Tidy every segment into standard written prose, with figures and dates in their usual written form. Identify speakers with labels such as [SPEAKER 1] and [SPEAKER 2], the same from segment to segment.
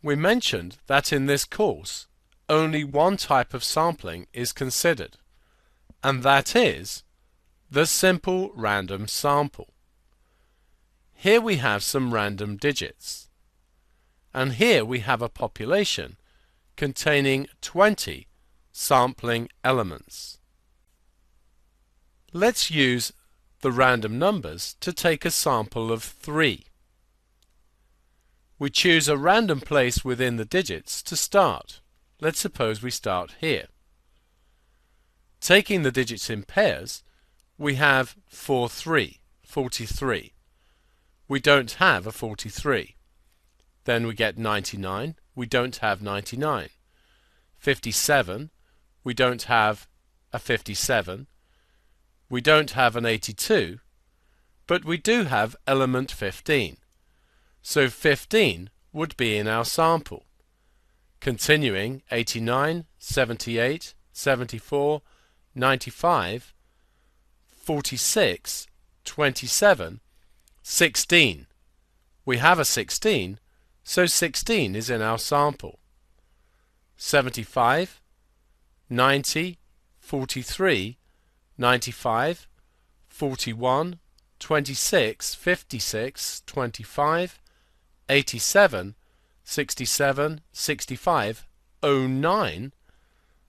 [SPEAKER 1] We mentioned that in this course only one type of sampling is considered, and that is the simple random sample. Here we have some random digits, and here we have a population containing 20 sampling elements. Let's use the random numbers to take a sample of 3. We choose a random place within the digits to start. Let's suppose we start here. Taking the digits in pairs, we have 43. We don't have a 43. Then we get 99. We don't have 99. 57. We don't have a 57. We don't have an 82, but we do have element 15. So 15 would be in our sample. Continuing, 89, 78, 74, 95, 46, 27, 16. We have a 16, so 16 is in our sample. 75, 90, 43, 95, 41, 26, 56, 25, 87, 67, 65, 09.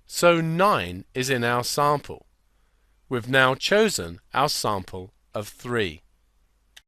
[SPEAKER 1] So 9 is in our sample. We've now chosen our sample of 3.